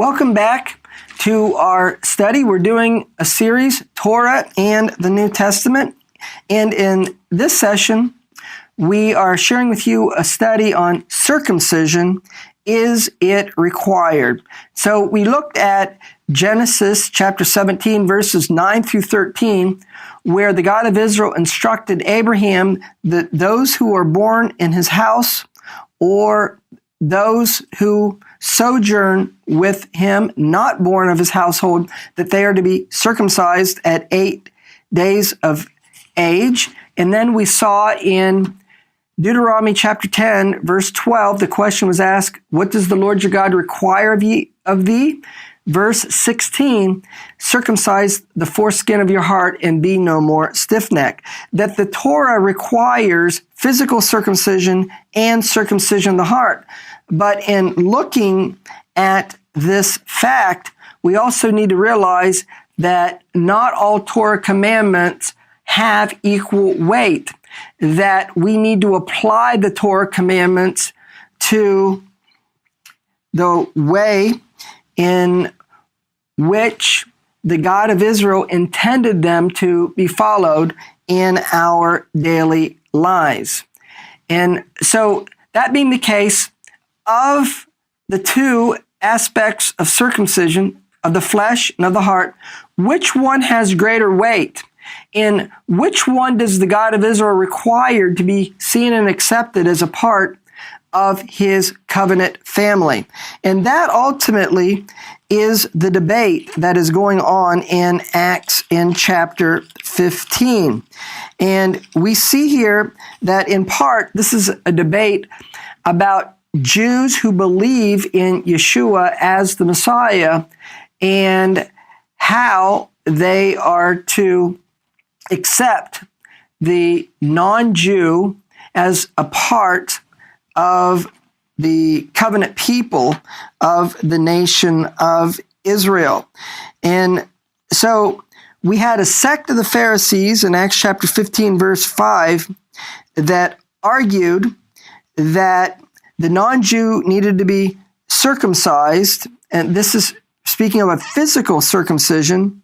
Welcome back to our study. We're doing a series, Torah and the New Testament. And in this session, we are sharing with you a study on circumcision. Is it required? So we looked at Genesis chapter 17, verses 9 through 13, where the God of Israel instructed Abraham that those who are born in his house or those who sojourn with him, not born of his household, that they are to be circumcised at 8 days of age. And then we saw in Deuteronomy chapter 10, verse 12, the question was asked, what does the Lord your God require of thee? Verse 16, circumcise the foreskin of your heart and be no more stiff-necked. That the Torah requires physical circumcision and circumcision of the heart. But in looking at this fact, we also need to realize that not all Torah commandments have equal weight, that we need to apply the Torah commandments to the way in which the God of Israel intended them to be followed in our daily lives. And so that being the case, of the two aspects of circumcision, of the flesh and of the heart, which one has greater weight? In which one does the God of Israel require to be seen and accepted as a part of his covenant family? And that ultimately is the debate that is going on in Acts in chapter 15. And we see here that in part, this is a debate about Jews who believe in Yeshua as the Messiah and how they are to accept the non-Jew as a part of the covenant people of the nation of Israel. And so we had a sect of the Pharisees in Acts chapter 15, verse 5, that argued that the non-Jew needed to be circumcised, and this is speaking of a physical circumcision,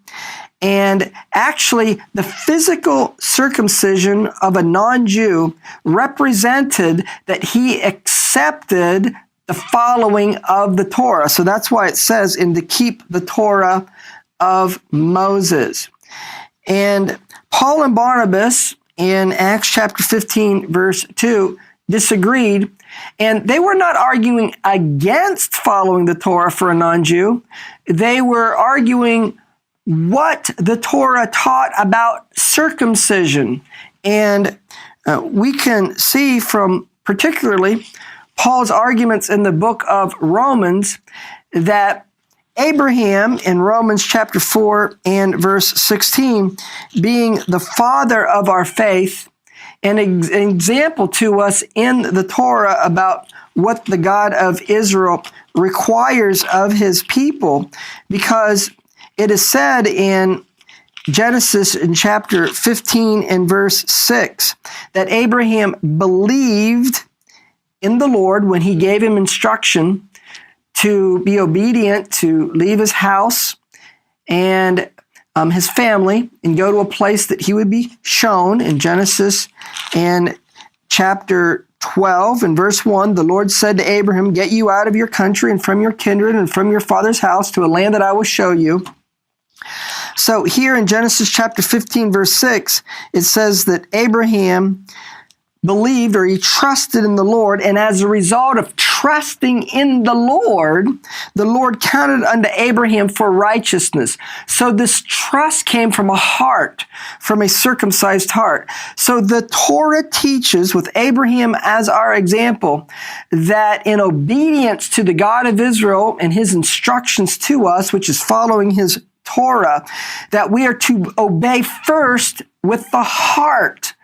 and actually the physical circumcision of a non-Jew represented that he accepted the following of the Torah. So that's why it says to keep the Torah of Moses. And Paul and Barnabas in Acts chapter 15, verse 2, disagreed, and they were not arguing against following the Torah for a non-Jew. They were arguing what the Torah taught about circumcision. And we can see from particularly Paul's arguments in the book of Romans that Abraham in Romans chapter 4 and verse 16, being the father of our faith, an example to us in the Torah about what the God of Israel requires of his people, because it is said in Genesis in chapter 15 and verse 6 that Abraham believed in the Lord when he gave him instruction to be obedient, to leave his house and his family and go to a place that he would be shown. In Genesis in chapter 12 and verse 1, the Lord said to Abraham, get you out of your country and from your kindred and from your father's house to a land that I will show you. So here in Genesis chapter 15 verse 6, it says that Abraham believed, or he trusted in the Lord, and as a result of trusting in the Lord counted unto Abraham for righteousness. So this trust came from a heart, from a circumcised heart. So the Torah teaches, with Abraham as our example, that in obedience to the God of Israel and his instructions to us, which is following his Torah, that we are to obey first with the heart.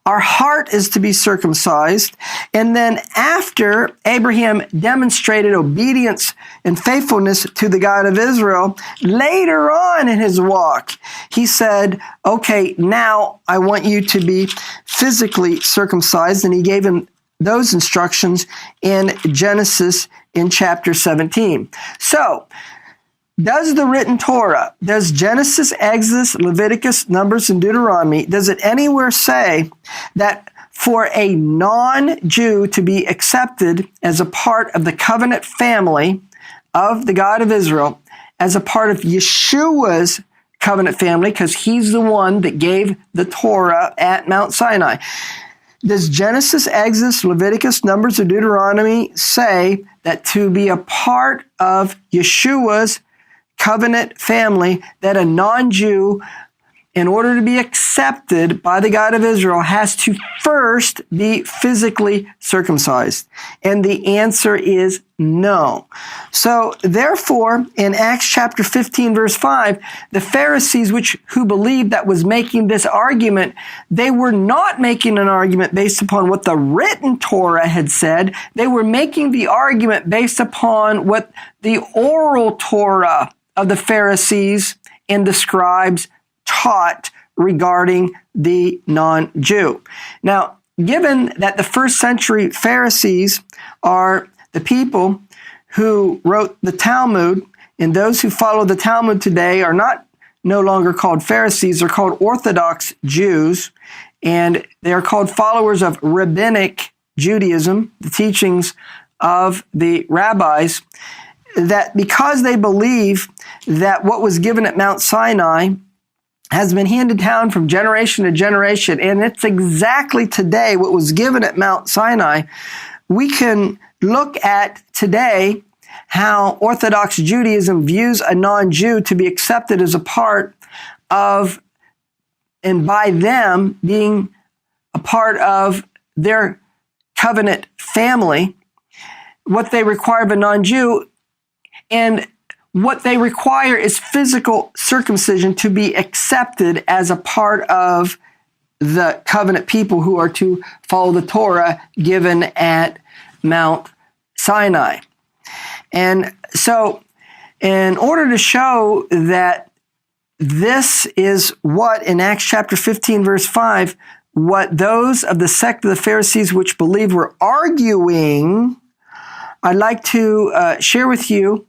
Our heart is to be circumcised. And then after Abraham demonstrated obedience and faithfulness to the God of Israel, later on in his walk, he said, okay, now I want you to be physically circumcised. And he gave him those instructions in Genesis in chapter 17. So, does the written Torah, does Genesis, Exodus, Leviticus, Numbers, and Deuteronomy, does it anywhere say that for a non-Jew to be accepted as a part of the covenant family of the God of Israel, as a part of Yeshua's covenant family, because he's the one that gave the Torah at Mount Sinai? Does Genesis, Exodus, Leviticus, Numbers, or Deuteronomy say that to be a part of Yeshua's covenant family, that a non-Jew, in order to be accepted by the God of Israel, has to first be physically circumcised? And the answer is no. So therefore, in Acts chapter 15, verse 5, the Pharisees who believed that was making this argument, they were not making an argument based upon what the written Torah had said. They were making the argument based upon what the oral Torah of the Pharisees and the scribes taught regarding the non-Jew. Now, given that the first century Pharisees are the people who wrote the Talmud, and those who follow the Talmud today are no longer called Pharisees, they're called Orthodox Jews, and they are called followers of rabbinic Judaism, the teachings of the rabbis, that because they believe that what was given at Mount Sinai has been handed down from generation to generation, and it's exactly today what was given at Mount Sinai, we can look at today how Orthodox Judaism views a non-Jew to be accepted as a part of, and by them being a part of their covenant family, what they require of a non-Jew. And what they require is physical circumcision to be accepted as a part of the covenant people who are to follow the Torah given at Mount Sinai. And so, in order to show that this is what, in Acts chapter 15, verse 5, what those of the sect of the Pharisees which believed were arguing, I'd like to share with you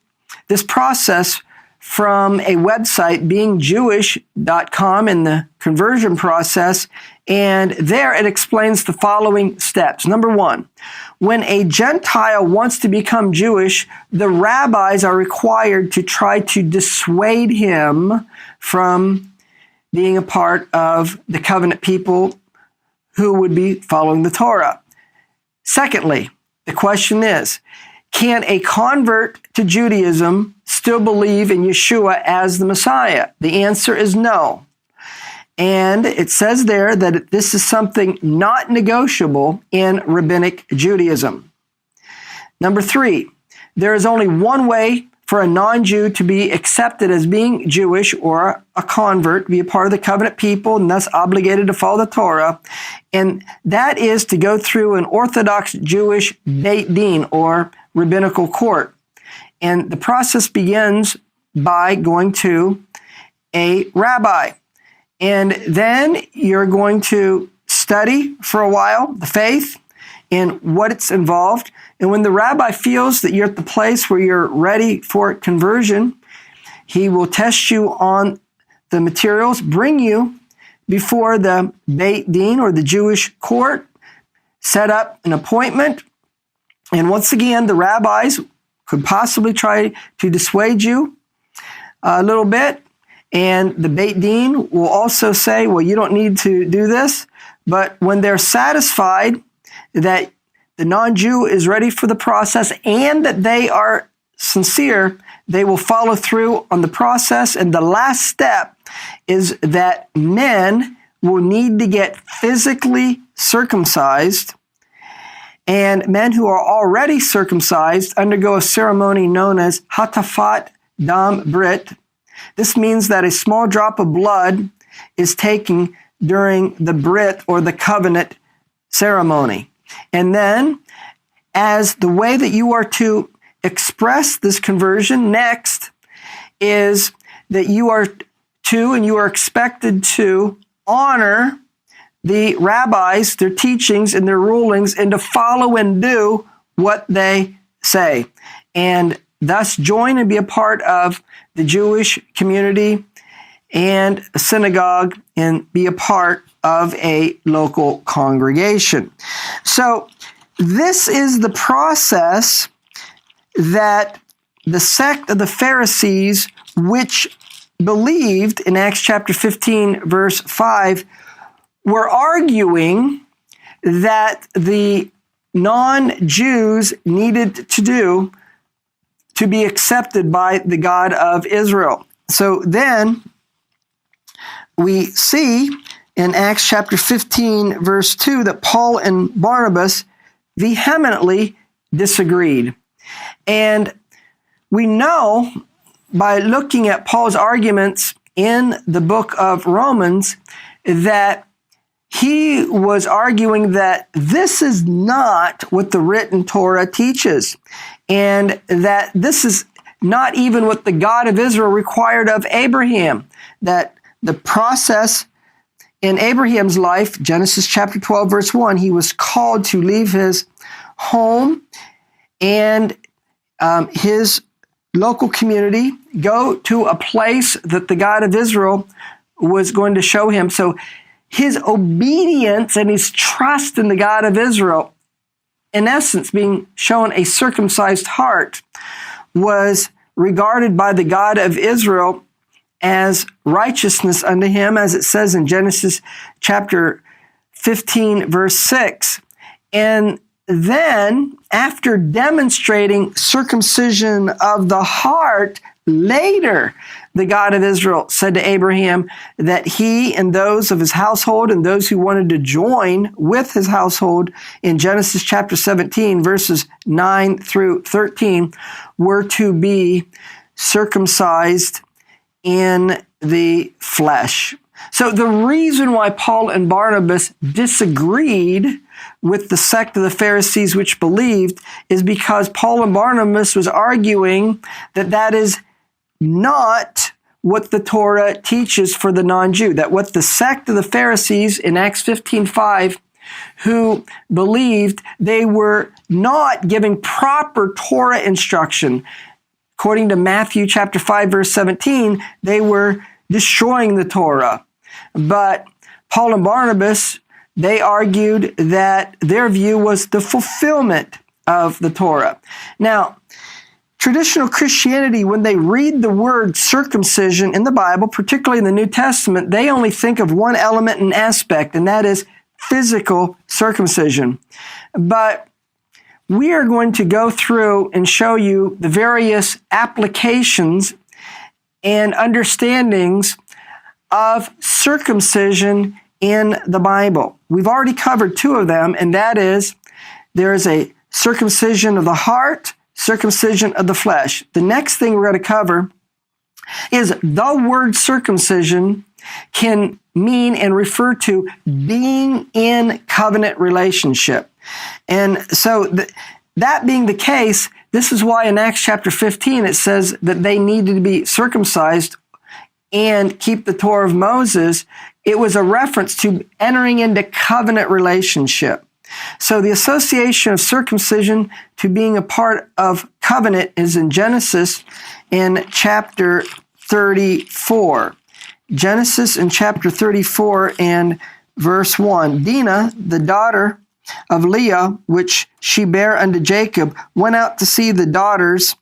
this process from a website, beingjewish.com, in the conversion process, and there it explains the following steps. Number one, when a Gentile wants to become Jewish, the rabbis are required to try to dissuade him from being a part of the covenant people who would be following the Torah. Secondly, the question is, can a convert to Judaism still believe in Yeshua as the Messiah? The answer is no. And it says there that this is something not negotiable in rabbinic Judaism. Number three, there is only one way for a non-Jew to be accepted as being Jewish or a convert, be a part of the covenant people, and thus obligated to follow the Torah, and that is to go through an Orthodox Jewish Beit Din, or rabbinical court. And the process begins by going to a rabbi. And then you're going to study for a while the faith and what it's involved. And when the rabbi feels that you're at the place where you're ready for conversion, he will test you on the materials, bring you before the Beit Din, or the Jewish court, set up an appointment. And once again, the rabbis could possibly try to dissuade you a little bit. And the Beit Din will also say, well, you don't need to do this. But when they're satisfied that the non-Jew is ready for the process and that they are sincere, they will follow through on the process. And the last step is that men will need to get physically circumcised, and men who are already circumcised undergo a ceremony known as hatafat dam brit. This means that a small drop of blood is taken during the brit, or the covenant ceremony. And then, as the way that you are to express this conversion next is that you are to, and you are expected to, honor the rabbis, their teachings and their rulings, and to follow and do what they say, and thus join and be a part of the Jewish community and a synagogue and be a part of a local congregation. So this is the process that the sect of the Pharisees, which believed in Acts chapter 15, verse 5, were arguing that the non-Jews needed to do to be accepted by the God of Israel. So then we see in Acts chapter 15, verse 2, that Paul and Barnabas vehemently disagreed. And we know by looking at Paul's arguments in the book of Romans that he was arguing that this is not what the written Torah teaches, and that this is not even what the God of Israel required of Abraham, that the process in Abraham's life, Genesis chapter 12, verse 1, he was called to leave his home and his local community, go to a place that the God of Israel was going to show him. So his obedience and his trust in the God of Israel, in essence being shown a circumcised heart, was regarded by the God of Israel as righteousness unto him, as it says in Genesis chapter 15, verse 6. And then, after demonstrating circumcision of the heart, later the God of Israel said to Abraham that he and those of his household and those who wanted to join with his household in Genesis chapter 17, verses 9 through 13, were to be circumcised in the flesh. So the reason why Paul and Barnabas disagreed with the sect of the Pharisees which believed is because Paul and Barnabas was arguing that that is not what the Torah teaches for the non-Jew, that what the sect of the Pharisees in Acts 15:5 who believed they were not giving proper Torah instruction. According to Matthew chapter 5, verse 17, they were destroying the Torah. But Paul and Barnabas, they argued that their view was the fulfillment of the Torah. Now, traditional Christianity, when they read the word circumcision in the Bible, particularly in the New Testament, they only think of one element and aspect, and that is physical circumcision. But we are going to go through and show you the various applications and understandings of circumcision in the Bible. We've already covered two of them, and that is there is a circumcision of the heart, circumcision of the flesh. The next thing we're going to cover is the word circumcision can mean and refer to being in covenant relationship. And so that being the case, this is why in Acts chapter 15 it says that they needed to be circumcised and keep the Torah of Moses. It was a reference to entering into covenant relationship. So the association of circumcision to being a part of covenant is in Genesis in chapter 34. Genesis in chapter 34 and verse 1. Deena, the daughter of Leah, which she bare unto Jacob, went out to see the daughters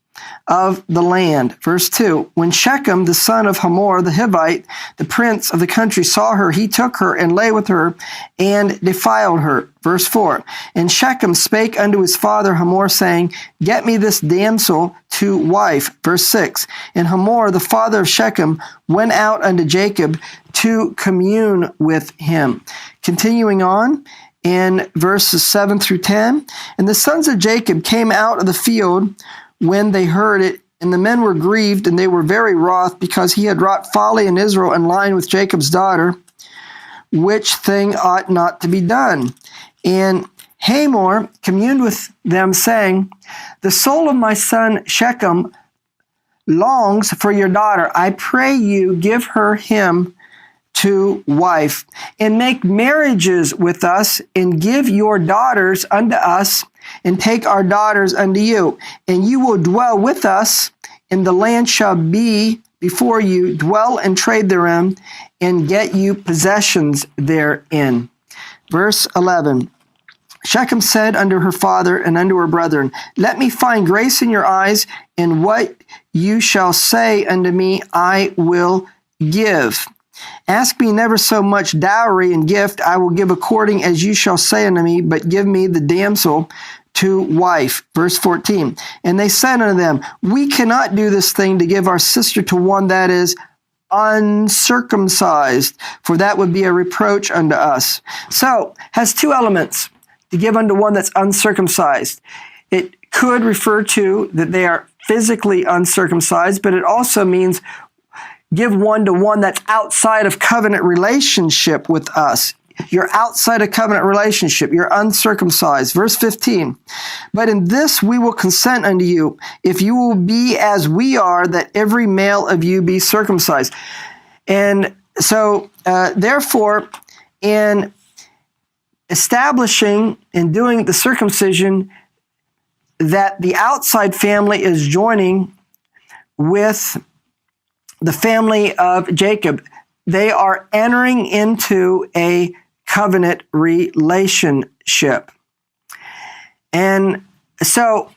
of the land. Verse 2, when Shechem, the son of Hamor, the Hivite, the prince of the country, saw her, he took her and lay with her and defiled her. Verse 4, and Shechem spake unto his father Hamor, saying, get me this damsel to wife. Verse 6, and Hamor, the father of Shechem, went out unto Jacob to commune with him. Continuing on, in verses 7 through 10, and the sons of Jacob came out of the field when they heard it, and the men were grieved, and they were very wroth, because he had wrought folly in Israel and lying with Jacob's daughter, which thing ought not to be done. And Hamor communed with them, saying, the soul of my son Shechem longs for your daughter. I pray you give her him to wife, and make marriages with us, and give your daughters unto us, and take our daughters unto you, and you will dwell with us, and the land shall be before you, dwell and trade therein, and get you possessions therein. Verse 11. Shechem said unto her father and unto her brethren, let me find grace in your eyes, and what you shall say unto me I will give. Ask me never so much dowry and gift, I will give according as you shall say unto me, but give me the damsel to wife. Verse 14. And they said unto them, we cannot do this thing to give our sister to one that is uncircumcised, for that would be a reproach unto us. So, has two elements. To give unto one that's uncircumcised. It could refer to that they are physically uncircumcised, but it also means give one to one that's outside of covenant relationship with us. You're outside a covenant relationship. You're uncircumcised. Verse 15. But in this we will consent unto you, if you will be as we are, that every male of you be circumcised. And so, therefore, in establishing and doing the circumcision, that the outside family is joining with the family of Jacob. They are entering into a covenant relationship. And so,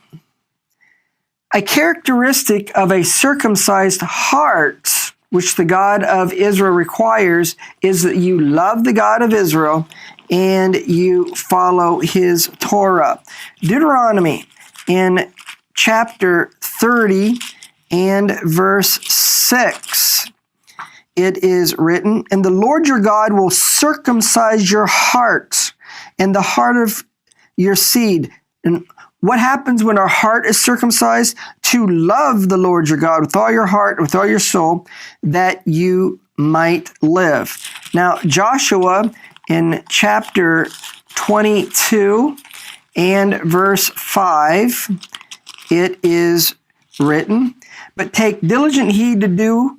a characteristic of a circumcised heart, which the God of Israel requires, is that you love the God of Israel and you follow his Torah. Deuteronomy in chapter 30 and verse 6, it is written, and the Lord your God will circumcise your heart and the heart of your seed. And what happens when our heart is circumcised? To love the Lord your God with all your heart, with all your soul, that you might live. Now, Joshua in chapter 22 and verse 5, it is written, but take diligent heed to do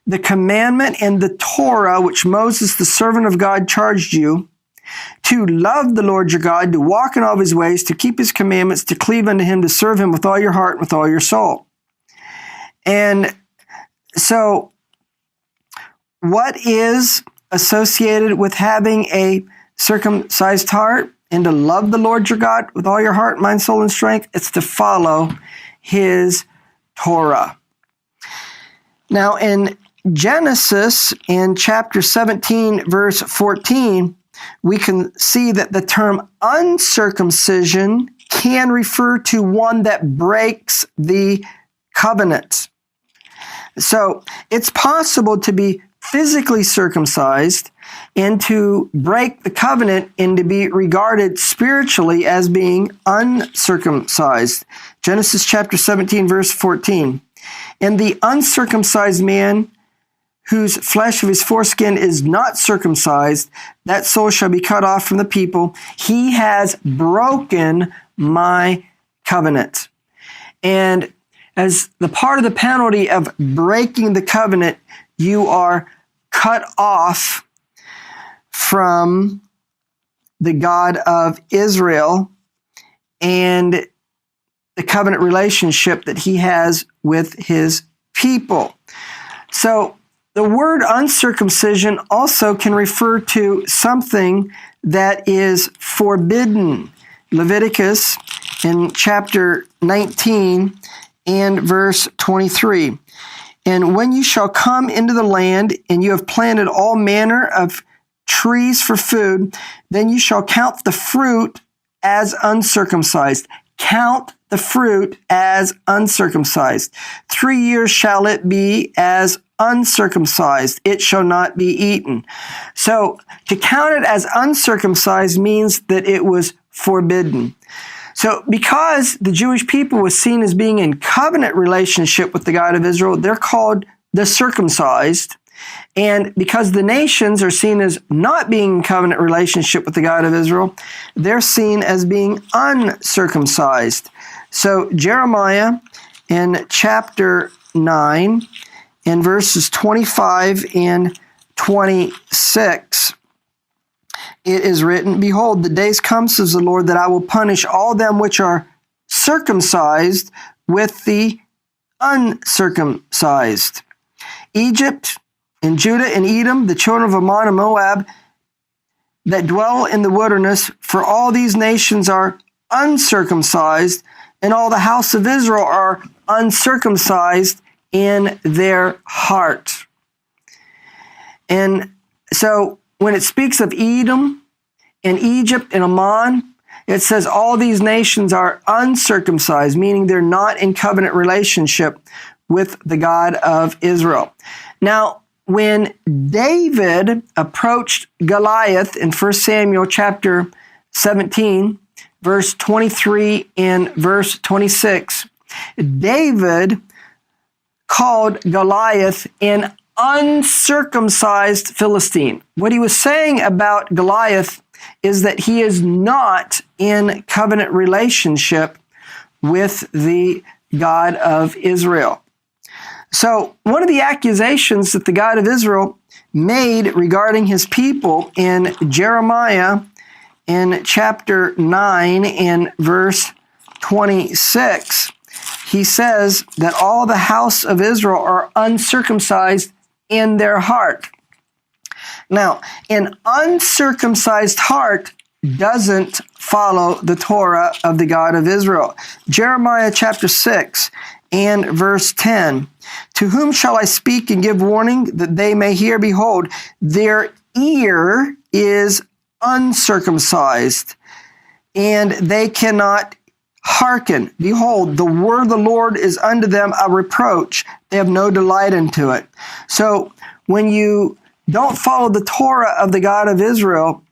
the commandment and the Torah which Moses, the servant of God, charged you, to love the Lord your God, to walk in all of his ways, to keep his commandments, to cleave unto him, to serve him with all your heart and with all your soul. And so, what is associated with having a circumcised heart and to love the Lord your God with all your heart, mind, soul, and strength? It's to follow his Torah. Now, in Genesis, in chapter 17, verse 14, we can see that the term uncircumcision can refer to one that breaks the covenant. So, it's possible to be physically circumcised and to break the covenant and to be regarded spiritually as being uncircumcised. Genesis chapter 17, verse 14. And the uncircumcised man, whose flesh of his foreskin is not circumcised, that soul shall be cut off from the people. He has broken my covenant. And as the part of the penalty of breaking the covenant, you are cut off from the God of Israel and the covenant relationship that he has with his people. So the word uncircumcision also can refer to something that is forbidden. Leviticus in chapter 19 and verse 23. And when you shall come into the land, and you have planted all manner of trees for food, then you shall count the fruit as uncircumcised. Count the fruit as uncircumcised. 3 years shall it be as uncircumcised. It shall not be eaten. So to count it as uncircumcised means that it was forbidden. So because the Jewish people was seen as being in covenant relationship with the God of Israel, they're called the circumcised. And because the nations are seen as not being in covenant relationship with the God of Israel, they're seen as being uncircumcised. So Jeremiah in chapter 9, in verses 25 and 26, it is written, Behold, the days come, says the Lord, that I will punish all them which are circumcised with the uncircumcised. Egypt and Judah and Edom, the children of Ammon and Moab, that dwell in the wilderness, for all these nations are uncircumcised, and all the house of Israel are uncircumcised in their heart. And so when it speaks of Edom and Egypt and Ammon, it says all these nations are uncircumcised, meaning they're not in covenant relationship with the God of Israel. Now, when David approached Goliath in 1 Samuel chapter 17, verse 23 and verse 26, David called Goliath an uncircumcised Philistine. What he was saying about Goliath is that he is not in covenant relationship with the God of Israel. So one of the accusations that the God of Israel made regarding his people in Jeremiah in chapter 9 and verse 26, he says that all the house of Israel are uncircumcised in their heart. Now, an uncircumcised heart doesn't follow the Torah of the God of Israel. Jeremiah chapter 6 and verse 10, To whom shall I speak and give warning that they may hear? Behold, their ear is uncircumcised, and they cannot hearken. Behold, the word of the Lord is unto them a reproach. They have no delight into it. So when you don't follow the Torah of the God of Israel,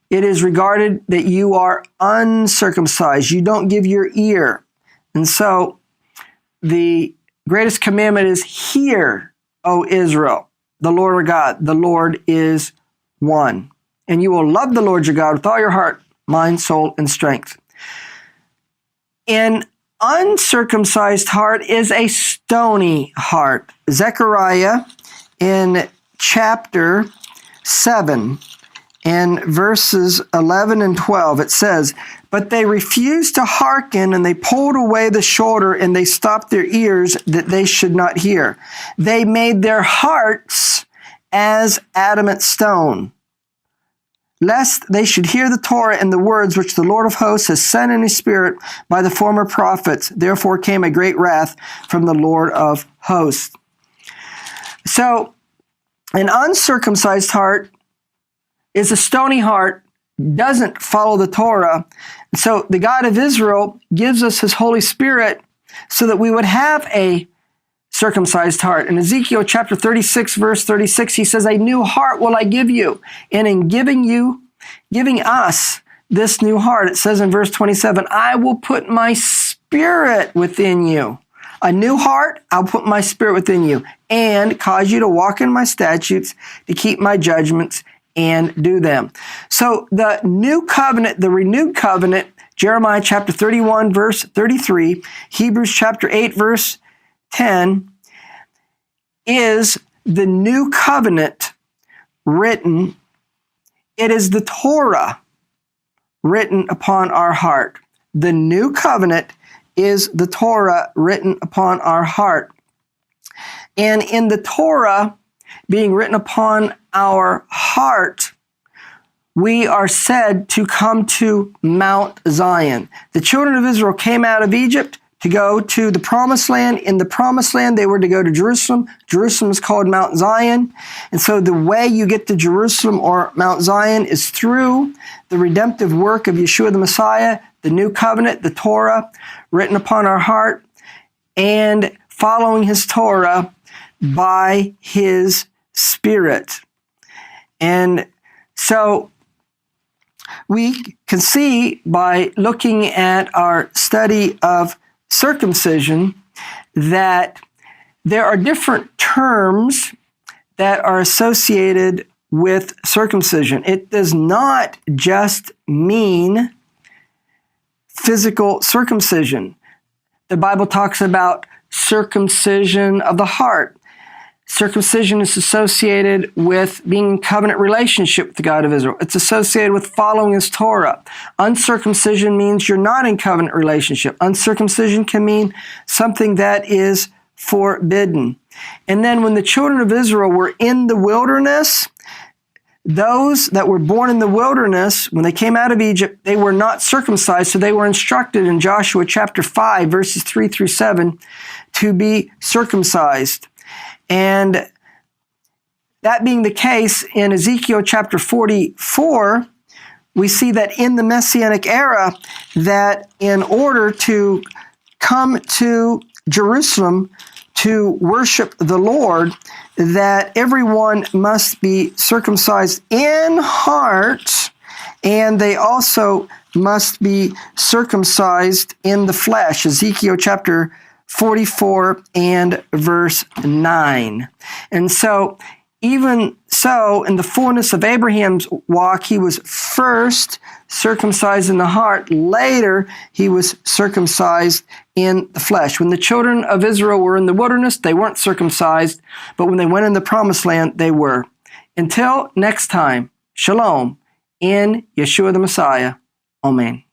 it is regarded that you are uncircumcised. You don't give your ear. And so the greatest commandment is, Hear, O Israel, the Lord our God, the Lord is one. And you will love the Lord your God with all your heart, mind, soul, and strength. An uncircumcised heart is a stony heart. Zechariah in chapter 7 and verses 11 and 12, it says, But they refused to hearken, and they pulled away the shoulder, and they stopped their ears that they should not hear. They made their hearts as adamant stone, lest they should hear the Torah and the words which the Lord of hosts has sent in his spirit by the former prophets. Therefore came a great wrath from the Lord of hosts. So, an uncircumcised heart is a stony heart, doesn't follow the Torah. So the God of Israel gives us his Holy Spirit so that we would have a circumcised heart. In Ezekiel chapter 36, verse 36, he says, A new heart will I give you. And in giving us this new heart, it says in verse 27, I will put my spirit within you. A new heart, I'll put my spirit within you and cause you to walk in my statutes, to keep my judgments, and do them. So the new covenant, the renewed covenant, Jeremiah chapter 31, verse 33, Hebrews chapter 8, verse 10, is the new covenant written. It is the Torah written upon our heart. The new covenant is the Torah written upon our heart. And in the Torah being written upon our heart, we are said to come to Mount Zion. The children of Israel came out of Egypt to go to the promised land. In the promised land, they were to go to Jerusalem. Jerusalem is called Mount Zion. And so the way you get to Jerusalem or Mount Zion is through the redemptive work of Yeshua the Messiah, the new covenant, the Torah written upon our heart, and following his Torah by his Spirit. And so we can see by looking at our study of circumcision that there are different terms that are associated with circumcision. It does not just mean physical circumcision. The Bible talks about circumcision of the heart, Circumcision is associated with being in covenant relationship with the God of Israel. It's associated with following his Torah. Uncircumcision means you're not in covenant relationship. Uncircumcision can mean something that is forbidden. And then when the children of Israel were in the wilderness, those that were born in the wilderness, when they came out of Egypt, they were not circumcised, so they were instructed in Joshua chapter 5, verses 3 through 7, to be circumcised. And that being the case, in Ezekiel chapter 44, we see that in the Messianic era, that in order to come to Jerusalem to worship the Lord, that everyone must be circumcised in heart, and they also must be circumcised in the flesh. Ezekiel chapter 44 and verse 9. And so, even so, in the fullness of Abraham's walk, he was first circumcised in the heart. Later, he was circumcised in the flesh. When the children of Israel were in the wilderness, they weren't circumcised, but when they went in the promised land, they were. Until next time, shalom, in Yeshua the Messiah. Amen.